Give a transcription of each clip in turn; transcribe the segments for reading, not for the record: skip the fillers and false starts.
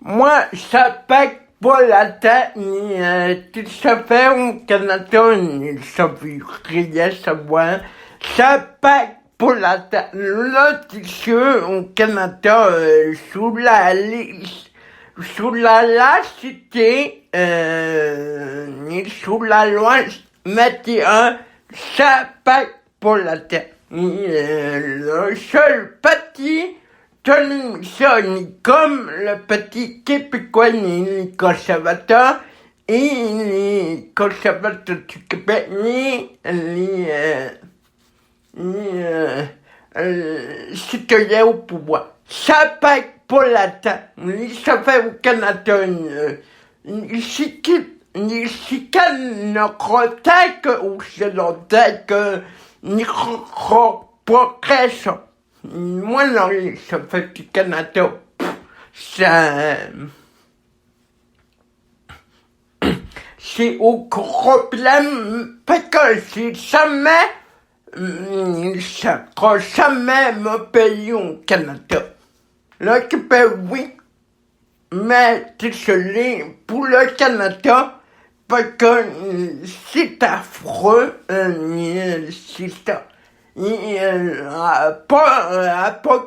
Moi, ça pète pas la tête, ni tu se fait au Canada, ni ça veut rien savoir. Ça pète pas la tête. Là, tu sais, au Canada, sous la laïcité, ni sous la loi 21, ça pète pas la tête. Le seul petit ça, ni comme le petit Québécois, ni les conservateurs, et les conservateurs du Québec, ni les citoyens au pouvoir. Ça paye pas la tête. Ça fait au Canada une chicane ne croit que, ou selon que, n'y croit pas que ça. Moi, non, ça fait du Canada. Ça, c'est au problème, parce que c'est jamais, ça croit jamais mon pays au Canada. Le Québec, oui, mais désolé pour le Canada, parce que c'est affreux, c'est ça. Il a pas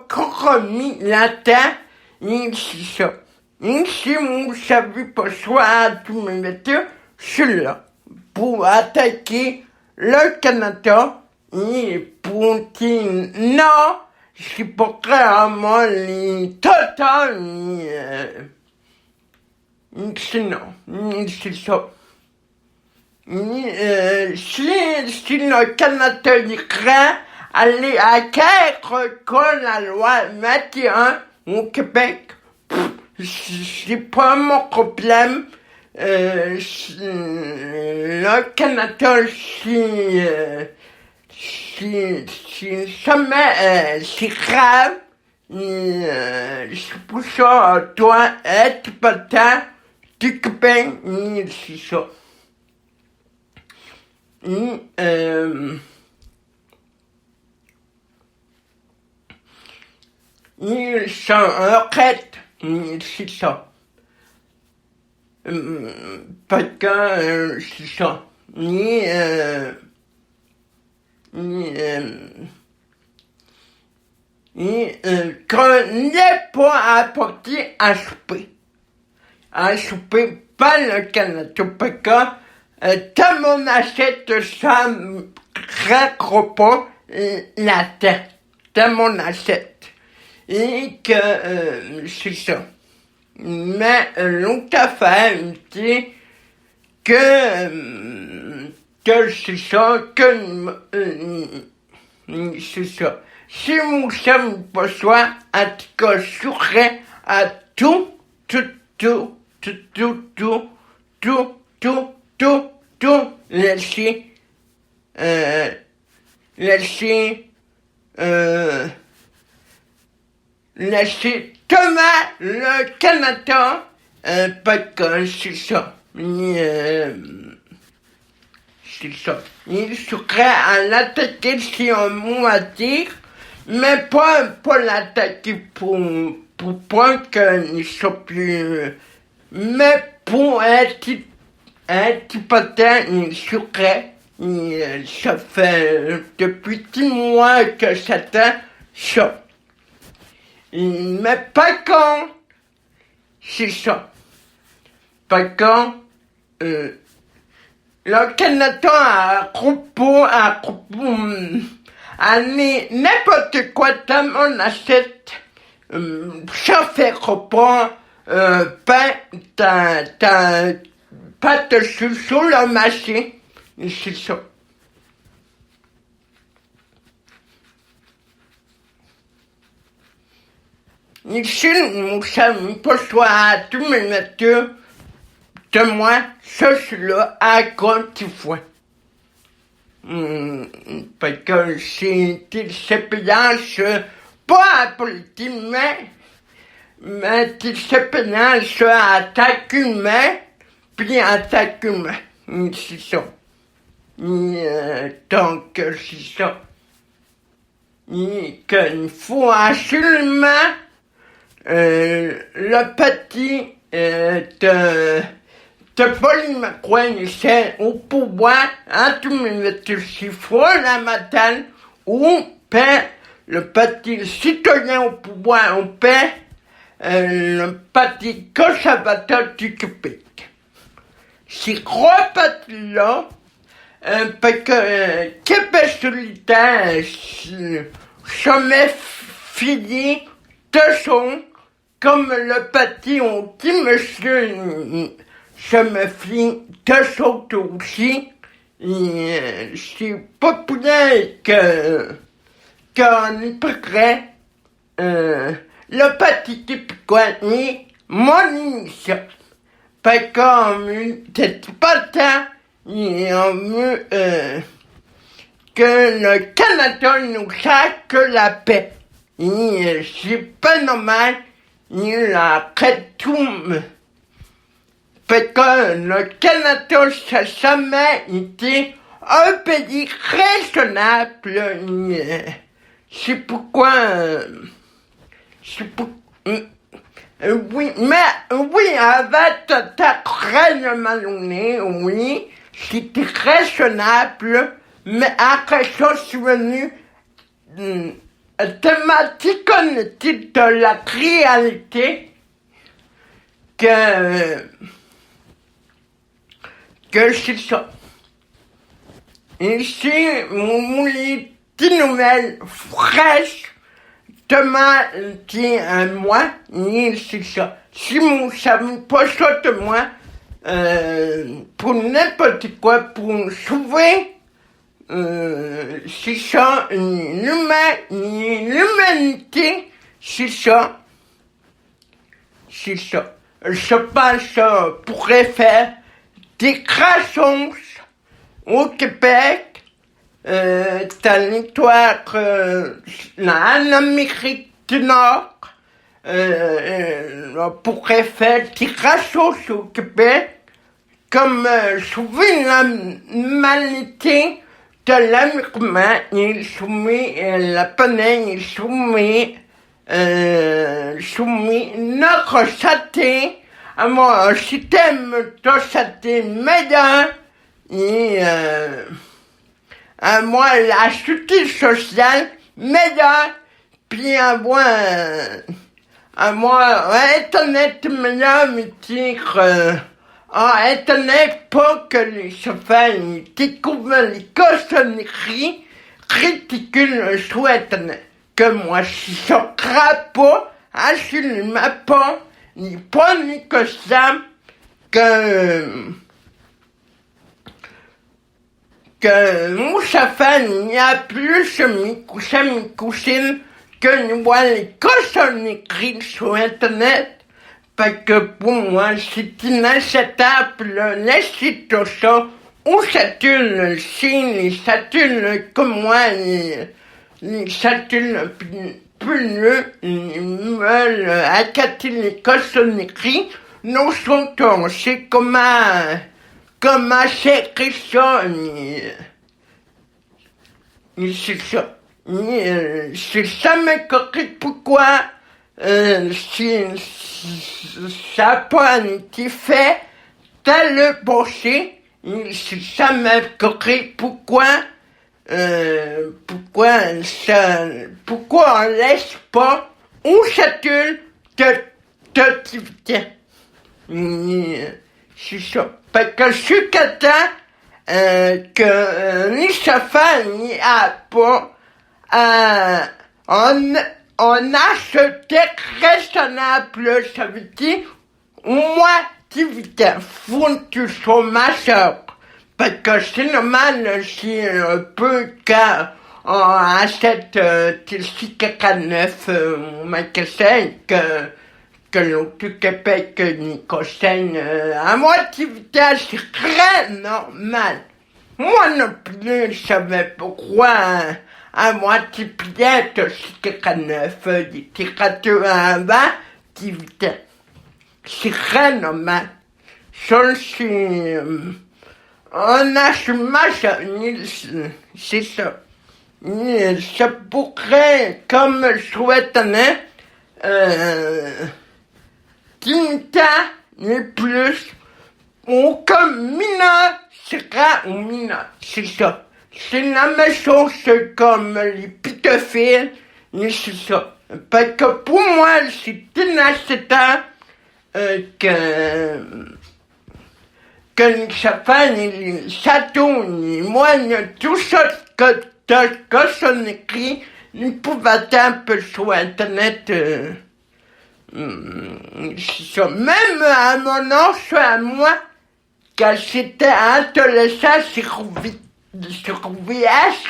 remis la terre, c'est ça. Et si vous savez pas soit tout mes métiers, je suis là pour attaquer le Canada et pour dire non, c'est pas vraiment les total, c'est non, c'est ça. Si le Canada irait aller à contre la loi 21 au Québec, c'est pas mon problème. Le Canada, c'est jamais, c'est grave. C'est pour ça, toi, être partant du Québec, c'est ça. Ils sont en retraite, c'est ça. Parce que, c'est ça. Qu'on n'est pas apporté à souper. À souper par le Canada, parce que tout le monde achète ça, craquera pas la tête. Tout le monde achète. Et que, c'est ça. Mais l'autre affaire, c'est que c'est ça, c'est ça. Si vous savez pas ça, en tout cas, je serais à tout, laisser, laisser Thomas le Canada, parce que c'est ça. C'est ça. Il serait à l'attaquer si on mot à dire, mais pas l'attaquer pour point qu'il soit plus, mais pour être potent, il serait, ça fait depuis 10 mois que j'attends ça. Mais pas quand, c'est ça. Pas quand, le Canada a mis n'importe quoi dans mon assiette, ça fait pas, pas de sur le marché, c'est ça. Ici, nous savons pas soit tous mes métiers de moi, ça c'est là à compte fois. Parce que c'est payant, pas à politique, mais c'est payant, ça attaque humain, puis attaque humain. C'est ça. Donc, c'est ça. Qu'il faut absolument le petit de Pauline McCoy c'est au pouvoir en 2006 la matin où le petit citoyen au pouvoir on paie le parti conservateur du Québec. Ces gros partis-là, parce que Québec solidaire jamais fini de son, comme le parti on dit monsieur je me fie de son aussi, c'est populaire qu'on y prendrait le parti québécois ni mon émission. Parce qu'on c'est pas temps, on veut que le Canada nous sache que la paix. C'est pas normal, il a tout. Parce que le Canada, ça n'a jamais été un pays raisonnable. C'est pourquoi... oui, mais oui, avec ta reine Maloney, oui, c'était raisonnable, mais après ça, je suis venu thématique de la réalité que c'est ça. Ici, les petites nouvelles fraîches demain, moi, c'est ça. Si vous savez pas ça de moi, pour n'importe quoi, pour sauver, c'est ça, l'humanité, c'est ça. C'est ça. Je pense que pourrait faire des créations au Québec, t'as l'histoire en Amérique du Nord, on pourrait faire des créations au Québec, comme sauver l'humanité de l'Américain, il soumet la panne, il soumet notre santé à un système de santé meilleur et à moi la sécurité sociale meilleure puis à moi internet meilleur me dire internet pas que les chauffeurs découvrent les cochonneries ridicules sur internet que moi si je crains pas absolument pas ni pas ni que ça que mon chauffeur n'y a plus mes cousines que nous voit les cochonneries sur internet parce que pour moi c'est inacceptable les situations où Saturne signe Saturne comme moi les Saturne plus ils veulent accater les cochonneries nous sont on sait comment c'est ça c'est ça c'est jamais correct pourquoi si ça n'a pas été fait tel le passé c'est jamais correct pourquoi on laisse pas où Saturne t'activité c'est ça parce que jusqu'à temps que ni chauffeur ni a pas on achetait raisonnable ça veut dire moi activité faut que tu sois majeur parce que c'est normal si un peu quand on achète des C49 au magasin que l'autre Québec n'y concerne à moi activité c'est très normal. Moi non plus, je savais pourquoi à moitié pièce de C49 des tirateurs à 20 activités. C'est très normal. Ça, c'est un âge majeur, c'est ça. Ça pourrait, comme je souhaite, Tinta ni plus, ou comme mineur sera ou mineur, c'est ça. C'est la même chose comme les pédophiles, et c'est ça. Parce que pour moi, c'est inacceptable que les sapins, les châteaux, les moines, tout ça que sont écrit, ils pouvaient un peu sur Internet. C'est ça. Même à mon âge, à moi, quand j'étais adolescent, sur VH,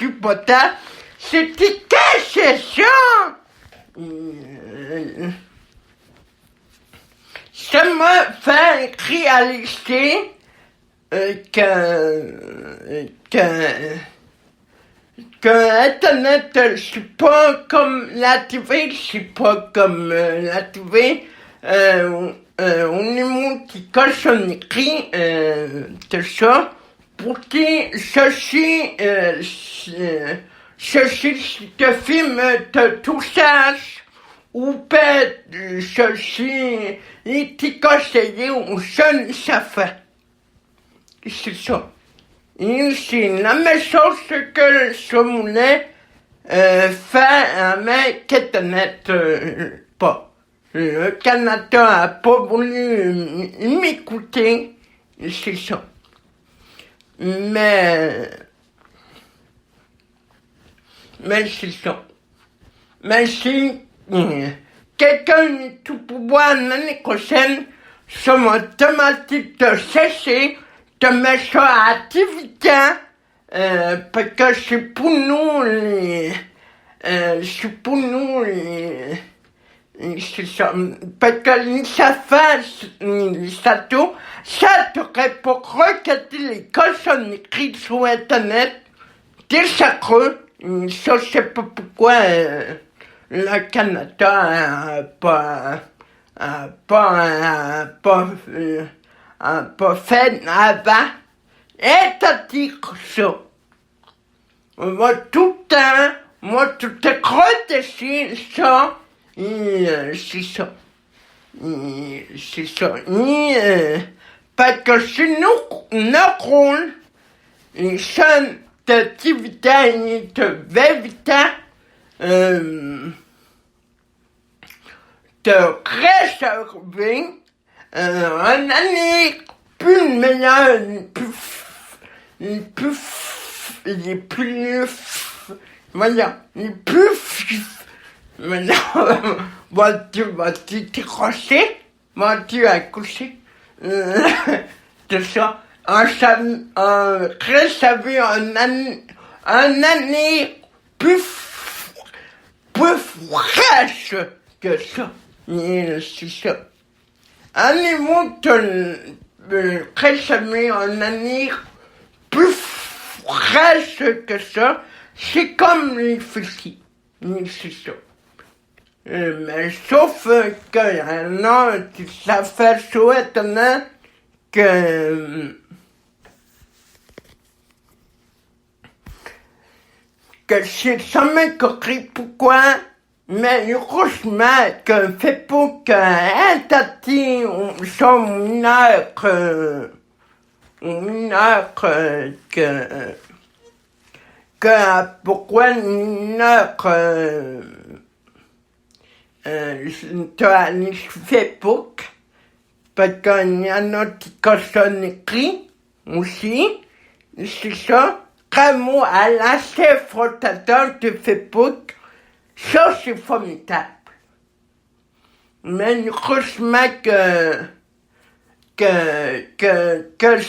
c'était qu'est-ce que c'est ça? Ça m'a fait réaliser que Internet, c'est pas comme la TV, c'est pas comme la TV. On est mon qui cochon écrit, tout ça, pour que ceci, te filme de tout ça, ou peut ceci, les petits conseillers, ou jeune, ça fait. C'est ça. Et c'est la même chose que ce moulin fait, mais qu'Internet pas. Le Canada a pas voulu m'écouter, c'est ça. Mais c'est ça. Mais si quelqu'un est tout pouvoir l'année prochaine, ça m'a automatique de cesser de mettre ça à activité, parce que c'est pour nous c'est ça, parce que les affaires, les châteaux, ça devrait pas regarder les cochons écrites sur Internet, des sacreux, ça je sais pas pourquoi, le Canada a pas fait avant, et t'as dit ça. Moi tout le temps, tout est crotté ça, et c'est ça. C'est ça. Et parce que c'est notre rôle, les chaînes d'activité et de vérité, de réserver un année plus meilleur, les plus, maintenant, tu t'es croché, tu as couché, c'est ça, réserver un année plus fraîche que ça, c'est ça. Animaux récemment en année plus fraîche que ça, c'est comme les fusils, c'est ça. Mais sauf qu'il y en a qui savent faire ça étonnant que c'est jamais compris pourquoi. Mais heureusement que fait pour qu'un tati, son mineur, pourquoi mineur, t'as les Facebook, parce qu'il y en a qui cochonnent écrit, aussi, c'est ça, comme à l'ancien fondateur de Facebook, ça, c'est formidable. Mais heureusement que c'est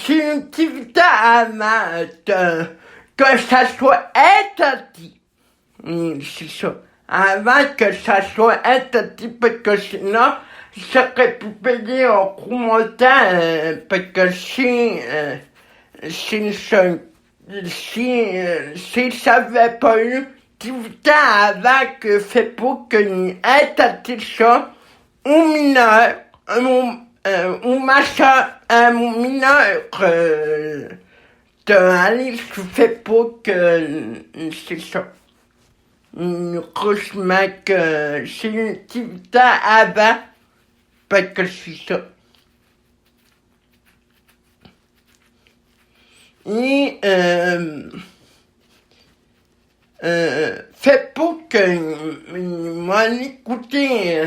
une activité avant que ça soit interdit. C'est ça. Avant que ça soit interdit, parce que sinon, ça serait pour payer un gros montant, parce que si ça avait pas eu tout le temps avant que Facebook interdit ça, un mineur, un machin, un mineur, d'aller sur Facebook, c'est ça. Nukrusmak, c'est une activité avant, pas que c'est ça. Et, fait pour que, m'en écouter,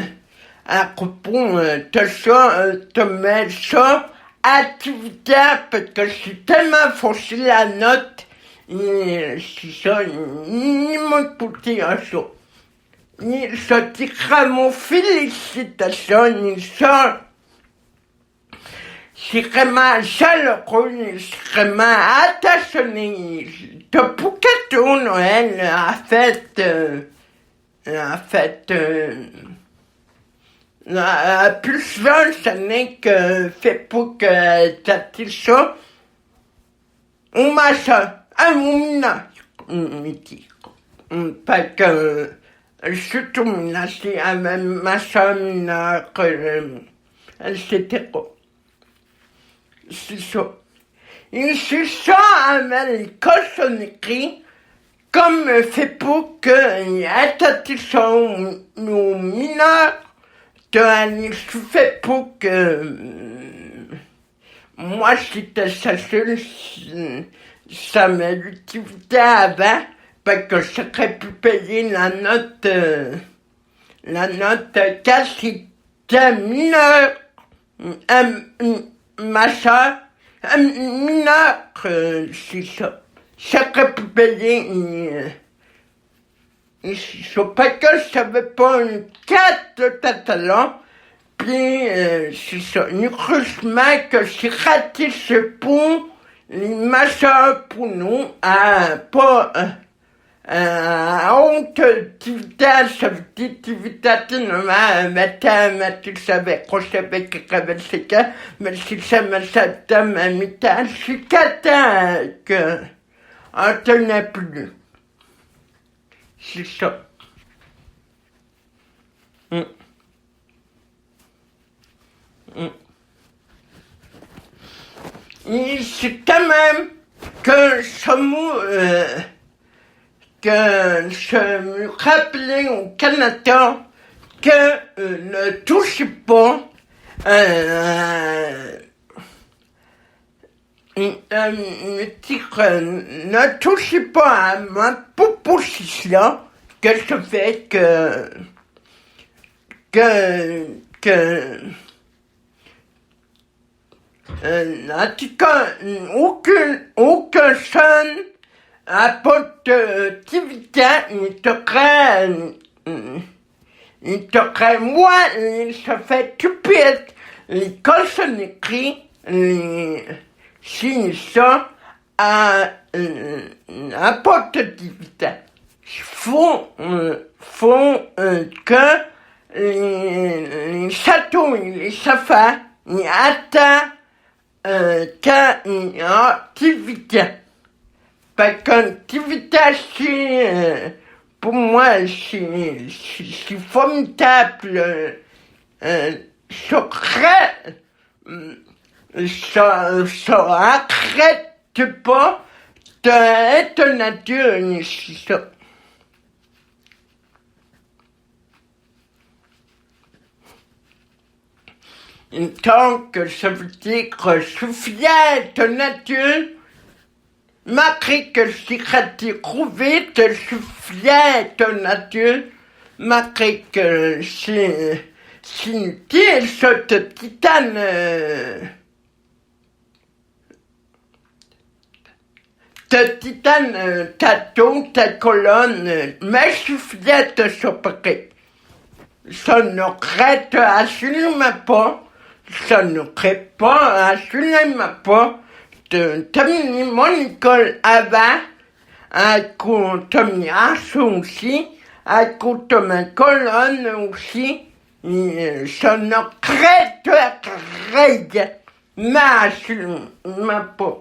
à propos de ça, de mettre ça, activité, parce que c'est tellement facile la note, et c'est ça, ni m'écouter à ça. Ni ça tira mon félicitations, ni ça, c'est vraiment chaleureux, c'est vraiment attaché. De beaucoup de Noël, plus jeune, ce n'est que fait pour que t'as dit ça. On m'a ça, mon dit. Parce que, surtout, c'est ma soeur, elle s'était quoi. C'est ça. Et c'est ça, avec son écrit, comme fait pour que y a nos mineurs, fait pour que moi c'était ça seul, ça m'a l'utilité avant, parce que je serais pu payer la note quand c'était mineur, ma soeur, mineur, c'est ça. Je serais pu payer je pas que je savais pas une carte de talent, puis c'est ça, heureusement que j'ai raté ce pont, ma soeur pour nous, pas honte d'activité, ça veut dire activité, mais tu savais qu'on savait que c'est que, mais si ça me s'attend, mais je suis content que on tenait plus. C'est ça. Et c'est quand même que ce mot, que je me rappelais au Canada que ne touche pas ne touchez pas à ma proposition que je fais en tout cas, aucun son à pas d'activité, il te moi, ça fait tout pire, les cochons écrits, c'est ça, à pas d'activité. Faut que les châteaux et les safars y attendent quand il y a activité. Parce qu'activité, c'est pour moi, c'est formidable. Ça arrête pas d'être nature, c'est ça. Tant que ça veut dire que je suis fier de nature, malgré que je suis retrouvé, je suis fier de nature, malgré que c'est inutile, ce titane, ta ton, ta colonne, mais je suis fier de ce paquet. Ça ne regrette absolument pas. Ça ne regrette pas, absolument pas, de terminer mon école avant, à cause de mes arceaux aussi, à cause de ma colonne aussi, et ça ne regrette rien, mais absolument pas.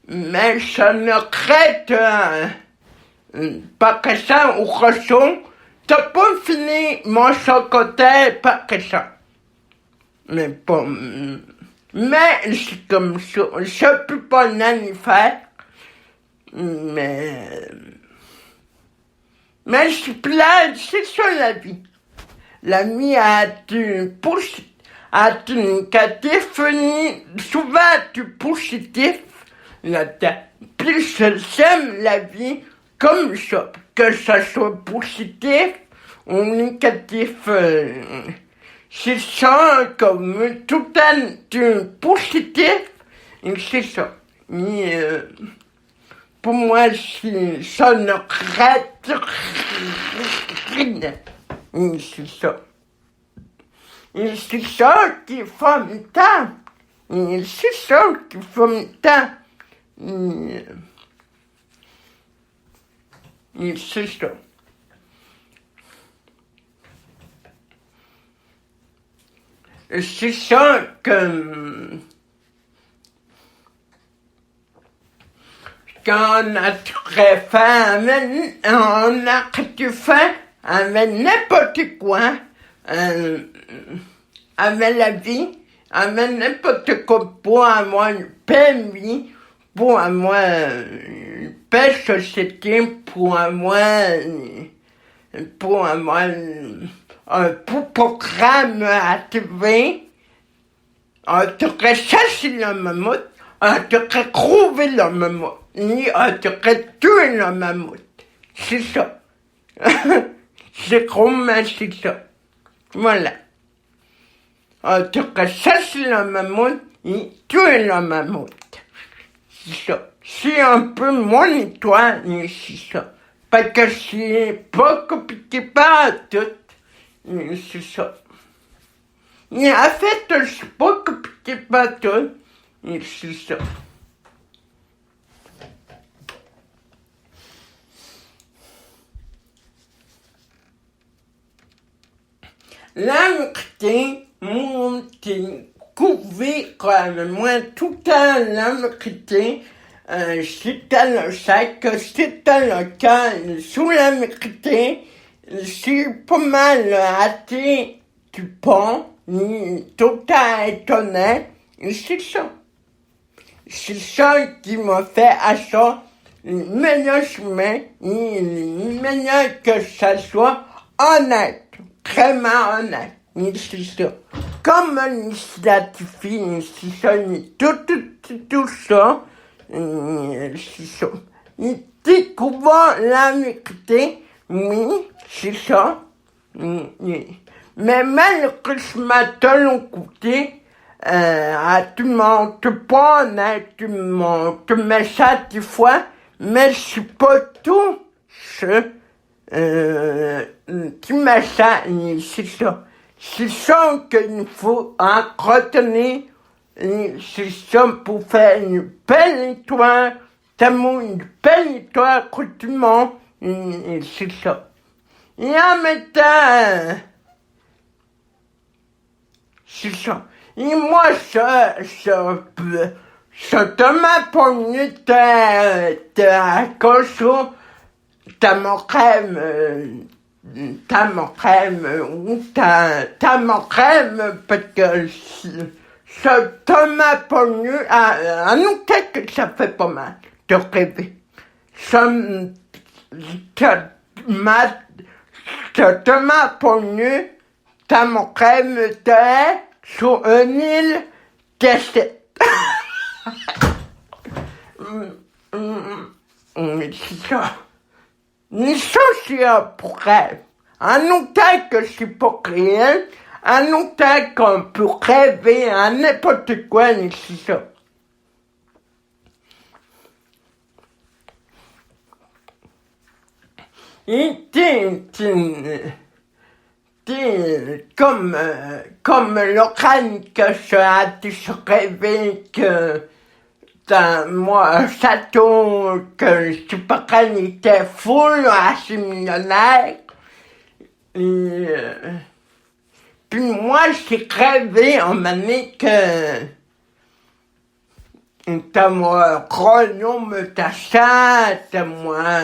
Mais ça ne regrette pas que ça, au ressent. T'as pas fini mon chocolat, pas que ça. Mais pas, mais c'est comme ça. Je peux pas rien y faire. Mais, Mais je suis là, c'est ça la vie. La vie a du négatif, souvent du positif là-dedans. Puis j'aime la vie comme ça, que ça soit positif ou négatif. C'est ça, comme tout le temps du positif, et c'est ça. Mais, pour moi, ça ne reste rien. Et c'est ça. Et c'est ça qui fait le temps. Et c'est ça qui fait le temps. Et c'est ça. Et c'est ça que quand on a très faim, on a du faim avec n'importe quoi, avec la vie, avec n'importe quoi pour avoir une belle vie, pour avoir une belle société, pour avoir un programme activé. On t'aurait chassé le mammouth, on t'aurait trouvé le mammouth, ni on t'aurait tué le mammouth. C'est ça. C'est comment c'est ça. Voilà. On t'aurait chassé le mammouth, et tué le mammouth. C'est ça. C'est un peu mon histoire, mais c'est ça. Parce que c'est pas compliqué pas tout. Mais c'est ça. Mais en fait, c'est pas compliqué pas tout. Mais c'est ça. La vérité, mon petit couvé comme moi, tout le temps, la vérité, c'était le sac, c'était le cas, sous la vérité, c'est pas mal hâté du pont, tout à étonné, et c'est ça. C'est ça qui m'a fait à ça, le meilleur chemin, le meilleur que ça soit honnête. Vraiment honnête, c'est ça. Comme l'initiative, c'est ça, tout ça, c'est ça. Découvrir la vérité, oui, c'est ça. Mais malheureusement, de l'autre côté, tu montes pas honnête, tu montes méchant des fois, mais c'est pas tout ça. Qui m'achète, c'est ça. C'est ça qu'il faut entretenir. C'est ça pour faire une belle histoire. Tellement une belle histoire que tout le monde. C'est ça. Et en même temps, c'est ça. Et moi, ça te m'a pogné ta cochon. T'as mon crème, parce que ça te m'a pogné, à nous que ça fait pas mal de rêver. Ça te m'a pogné, t'as mon crème, t'es sur une île décès. C'est ça. Ni ça, c'est un rêve. En autant que c'est pas réel, en autant qu'on peut rêver à n'importe quoi, c'est ça. Et comme l'oragne que ça a déjà rêvé que dans moi, château, que Supercan était full, assez millionnaire. Et, puis moi, j'ai rêvé en année que t'as moi, royaume d'achat, t'as moi,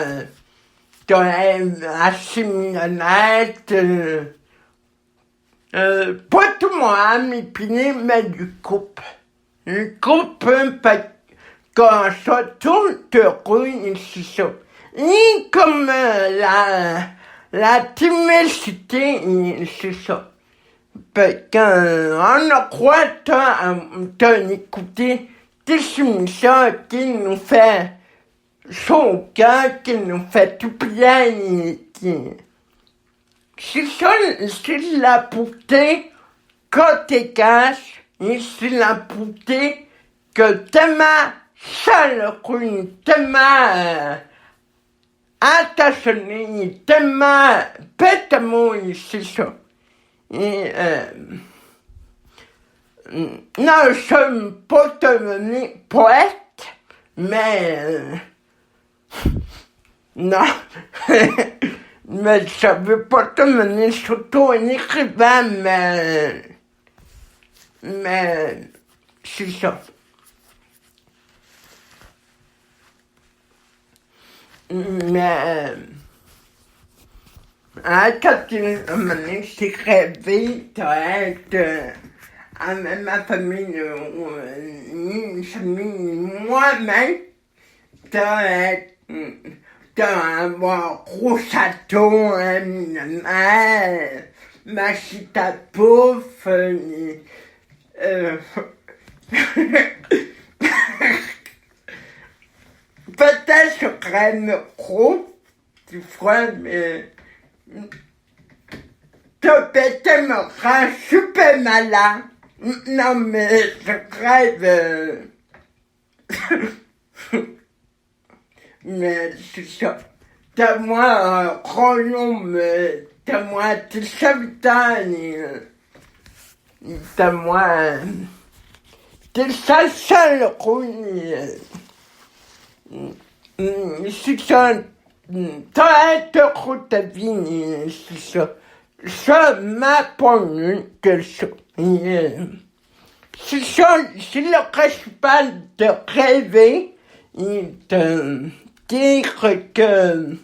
assez millionnaire, pas tout mon ami piné, mais du couple. Le couple, quand ça tourne, te ruine, c'est ça. ni comme la timidité, c'est ça. Parce qu'on a croit t'as écouté des émissions qui nous fait chaud au cœur, qui nous fait tout bien, c'est ça, c'est la beauté que t'es cache, et c'est la beauté que tellement seul, tellement attaché, tellement bêtement, c'est ça. Et non, je ne suis pas devenu poète, mais non. Mais je ne veux pas devenir surtout un écrivain, mais c'est ça. Mais quand j'ai rêvé d'être avec ma famille, moi-même, d'avoir gros château, ma chute à pouf, peut-être je rêve gros, tu vois, mais peut-être me rend super malade. Non, mais je rêve, mais c'est ça. T'as moi un royaume, t'as moi des habitants, t'as moi des seuls roues, c'est ça. T'as être heureux ta vie, c'est ça. Ça m'a pas eu que ça. C'est ça, c'est le principal de rêver et de dire que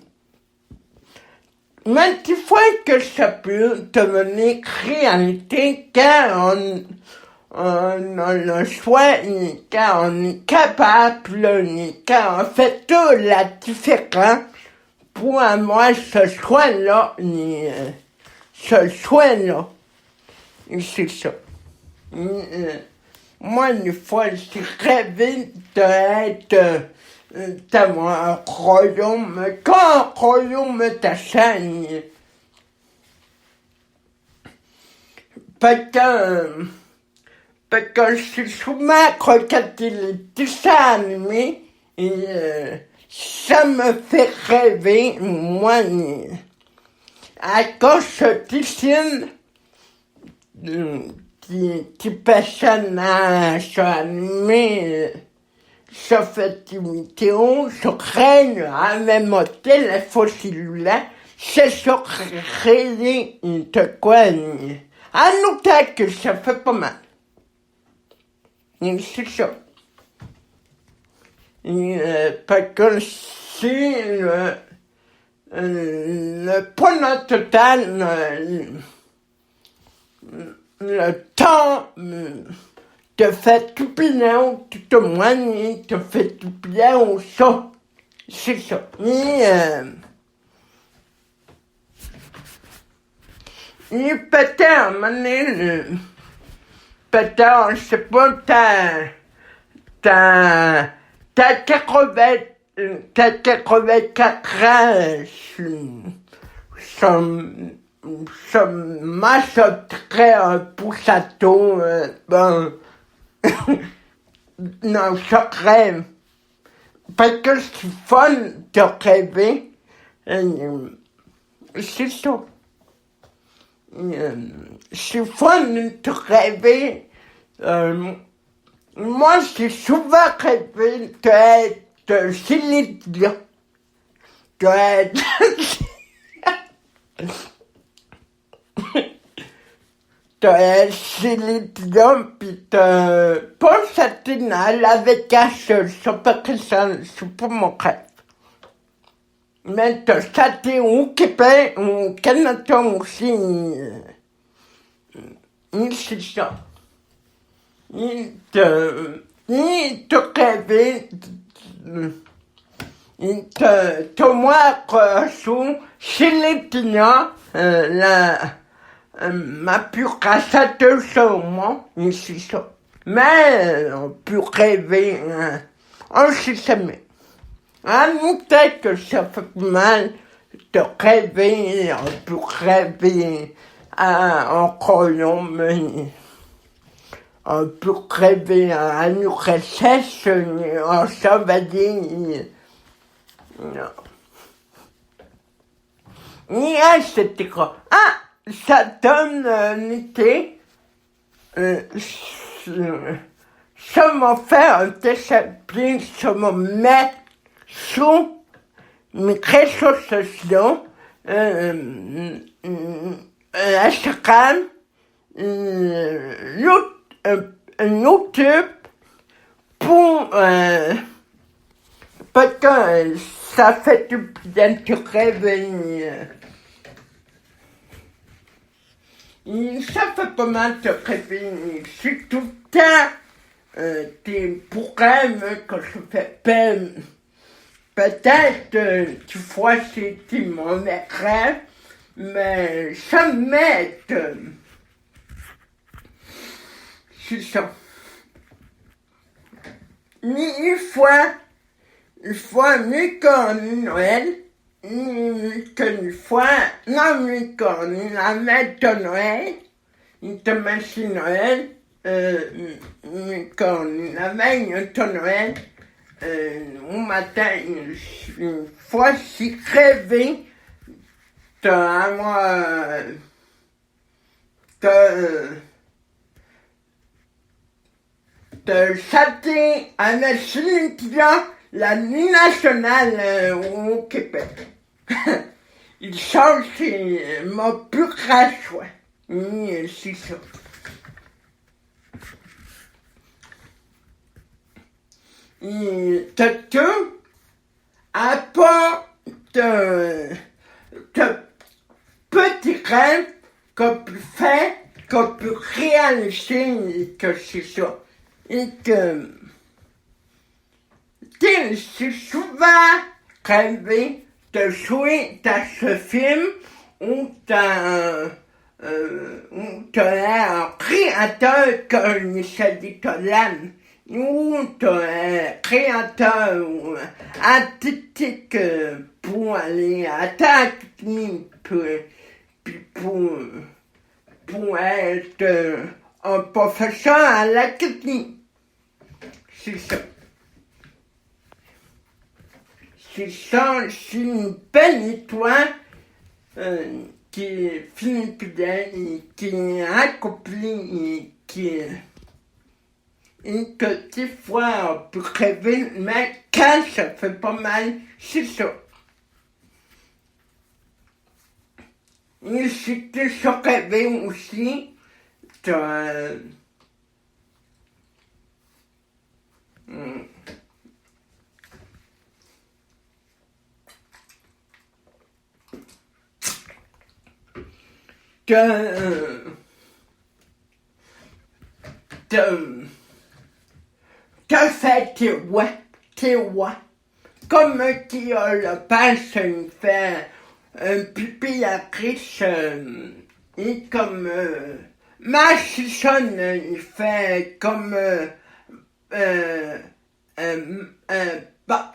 même des fois que ça peut devenir réalité quand on a le choix, quand on est capable, quand on fait tout la différence pour avoir ce choix-là, ce choix-là. Et c'est ça. Moi, une fois, j'ai rêvé d'être dans un royaume, quand un royaume d'Achagne. Parce que j'ai souvent regardé les dessins animés et ça me fait rêver, moi, à cause de dessine qui personnages animés, je fais des vidéos, je crée avec mon téléphone cellulaire, c'est sur créer de quoi, à noter que ça fait pas mal. Et c'est ça. Et, parce que c'est le point total, le temps te fait tout bien, tout au moins, te fait tout bien au ça. C'est ça. Et peut-être, peut-être, je sais pas, t'as 84 ans, ça m'achèterait un poussato, bon, non, je rêve. Parce que c'est fun de rêver, c'est ça. C'est fun de rêver, moi j'ai souvent rêvé d'être Céline Dion, d'être Céline Dion, pis Paul Satinal avec H, c'est pas mon rêve. Mais t'as Satin au Québec, au Canada aussi, c'est ça. Il te rêver Tomar su Silitina, ma più cassato sono, insisto. Mais on peut rêver, on sait jamais. Peut-être que ça fait mal de rêver, on peut rêver en colon, mais on peut rêver à une recette, ça va dire. Non. Ja, c'était quoi? Ah, ça donne une idée. Ça m'a fait un discipline, ça m'a mis sur mes réseaux sociaux, Instagram, YouTube, pour, parce que ça fait du bien de réveiller. Ça fait pas mal de réveiller. C'est tout le temps des programmes que je fais peine. Peut-être tu vois c'était mon rêve, mais ça m'aide. C'est ça. Une fois mieux qu'un Noël, qu'une fois, non mieux qu'un la messe de Noël, une messe de Noël, quand la veille de Noël, au matin, une fois, j'ai rêvé de chanter à la Cynthia, la nuit nationale au Québec. Il chante, c'est mon plus grand choix. C'est ça. Tout à part de petits rêves qu'on peut faire, qu'on peut réaliser, que c'est ça. Et que j'ai souvent rêvé de jouer dans ce film où t'as un créateur comme Michel Nicolas, où t'as un créateur artistique pour aller à ta technique, puis pour être un professeur à la technique. C'est ça. C'est ça, c'est une belle étoile qui finit bien, qui est accomplie, et que des fois on peut rêver, mais quand ça fait pas mal, c'est ça. Et c'était ça rêver aussi de faire tes rois. Comme qui a le passe, il fait un pipi à crise, et comme Machichon, il fait comme bah,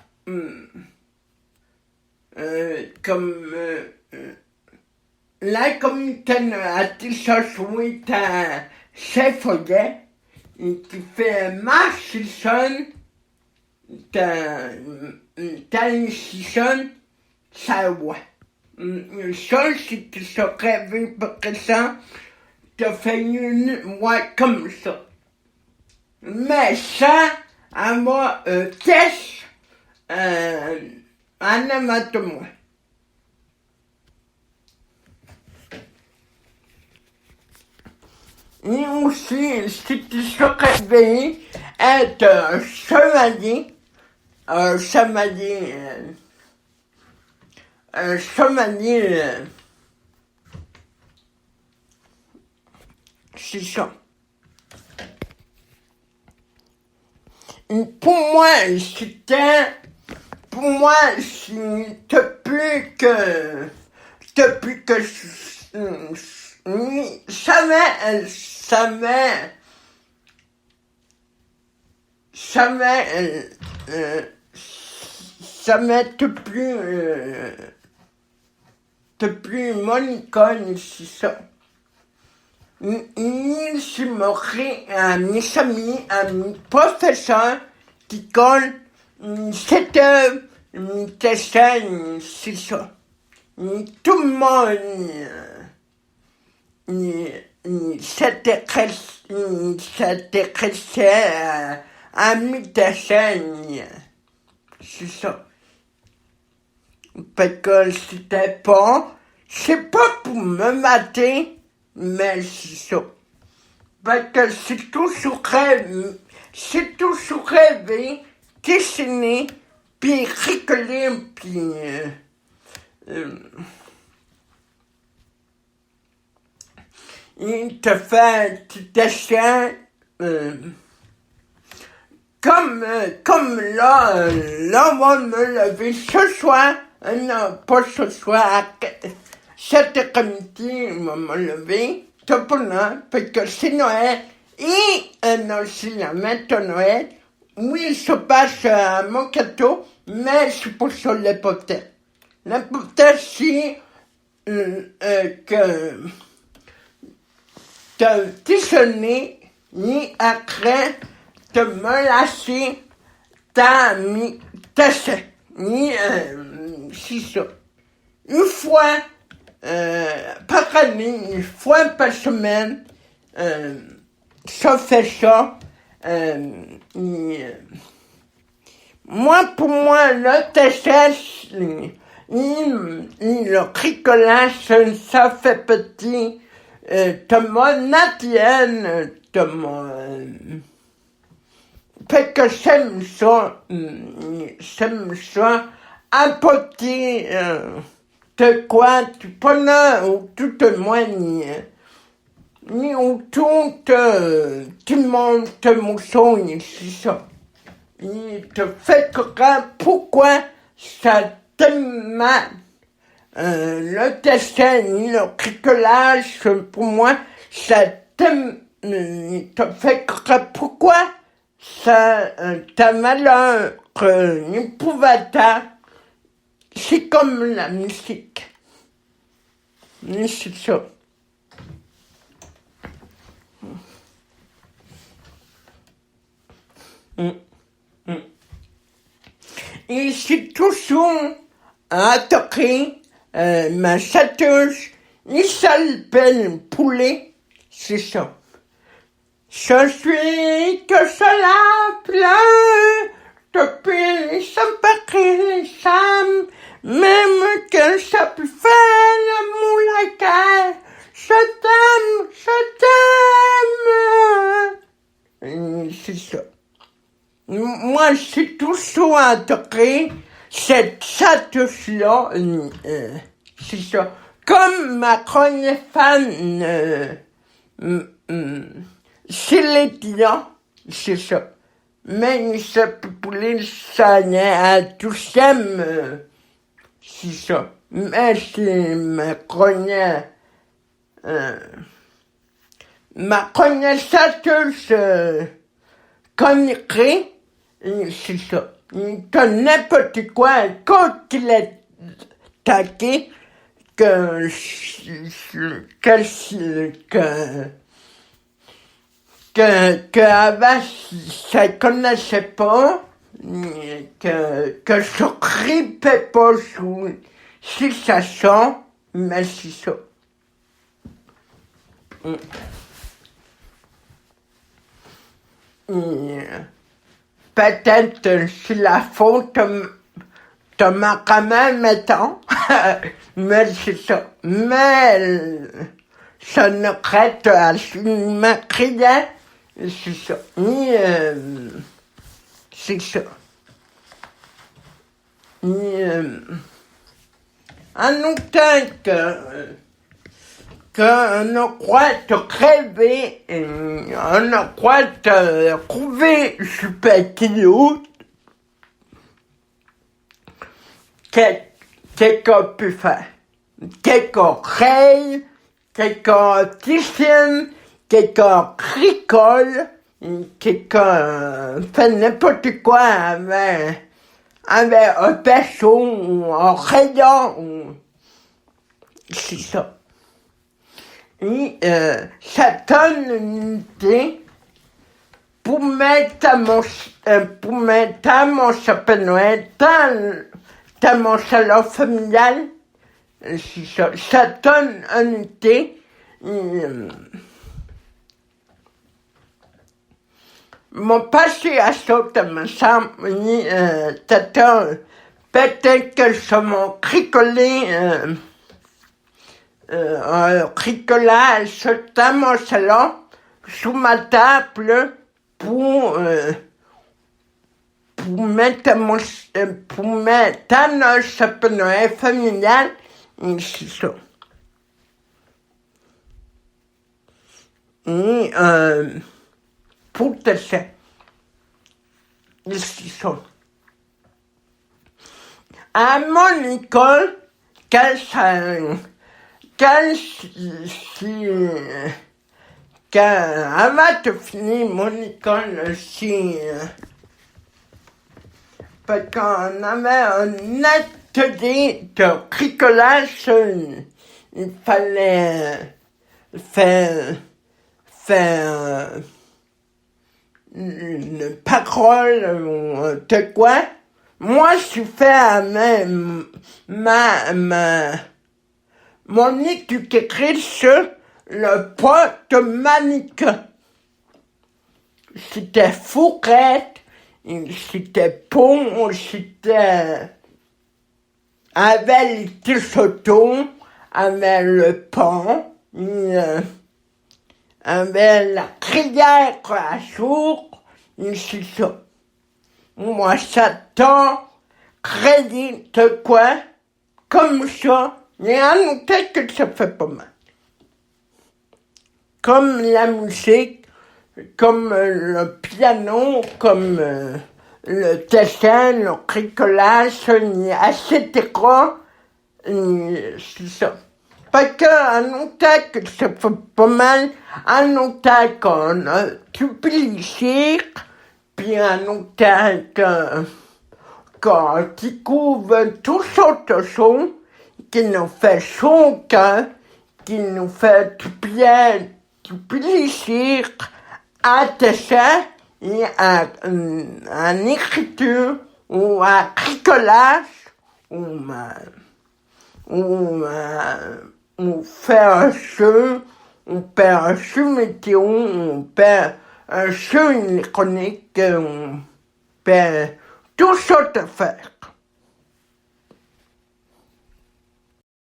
comme la communauté a dit ça joué à Chefaudet, et qui fait Machichon, Chichon, ça voit. Ça, si tu serais vu pour que ça, tu fais une moi comme ça. Mais ça, à moi, test, en avant de moi. Et aussi, si tu serais réveillé, être un chevalier, c'est ça. Et pour moi, c'était pour moi, depuis que ça m'est depuis mon école, c'est ça. Ni je m'aurais mes amis, mes professeurs qui collent, c'était ça, c'est ça. Tout le monde s'intéressait à mes dessins, c'est ça. Parce que c'est pas pour me mater, mais c'est ça. Parce que c'est toujours rêvé, dessiner, puis rigoler, puis il te fait des dessins, comme là, on va me lever ce soir, non, pas ce soir, à 7h30, on va me lever, tout pour là, parce que c'est Noël, et c'est la mette à Noël, oui, je passe à mon gâteau, mais c'est pour ça l'important. L'important, c'est que de déjeuner, ni après, de me lâcher dans mes dessins. C'est ça. Une fois par année, une fois par semaine, ça fait ça. Pour moi, le dessin, le bricolage, ça fait partie de mon ADN, de mon... Parce que j'aime ça, apporter de quoi, du bonheur, ou tout de moins, ni autour du monde de mon son, c'est ça. Il te fait comprendre pourquoi ça demande le dessin, le bricolage, pour moi, ça te fait comprendre pourquoi ça ta malheur épouvantable, c'est comme la musique. C'est ça. Et c'est toujours adoré ma châteuse, il s'appelle Poulet, c'est ça. Je suis que cela pleure depuis son paquet Sam, même que ça peut faire l'amour la guerre. Je t'aime. C'est ça. Moi, j'ai toujours adoré cette châteuse-là, c'est ça. Comme ma première fan, c'est les Dion, c'est ça. Mais ça peut ça n'est à douzième, c'est ça. Mais c'est ma première châteuse connerie, c'est ça. Que n'importe quoi, quand il est taqué, que avant, ça connaissait pas, que je ripais pas si ça sent, mais c'est ça. Peut-être c'est la faute de ma grand-mère maintenant, mais c'est ça. Mais ça ne prête à ma crière, c'est ça. C'est ça. En autant qu'on croit te rêver, on croit te trouver super cute, qu'est-ce qu'on peut faire? Qu'est-ce qu'on crée? Qu'est-ce qu'on dessine? Qu'est-ce qu'on bricole? Qu'est-ce qu'on fait n'importe quoi avec un pinceau ou un rayon? C'est ça. Et ça donne une idée pour mettre à mon sapin de Noël dans mon salon familial. C'est ça. Ça donne une idée. Mon passé à ça, me semble, peut-être que je m'en bricolé un bricolage dans mon salon, sous ma table, pour mettre dans un sapin de Noël familial, et c'est ça. Et pour te faire, et c'est ça. À mon école, quand avant de finir mon école, parce qu'on avait un atelier de bricolage, il fallait faire une parole ou de quoi. Moi, je fais mon éducatrice, le pot de mannequin. C'était fourrette, c'était pont, c'était avec les tissotons, avec le pont, avec la crière à jour, et c'est ça. Moi, j'attends crédit de quoi, comme ça, mais en tête que ça fait pas mal. Comme la musique, comme le piano, comme le dessin, le bricolage, etc. C'est ça. Parce qu'en autant que ça fait pas mal, en autant qu'on a du plaisir, puis en autant qu'on découvre toutes sortes de choses qui nous fait son cœur, qui nous fait du bien, du plaisir à dessin et à écriture ou à bricolage ou faire un jeu, ou faire un jeu météo, ou faire un jeu électronique, ou faire tout sortes d'affaires.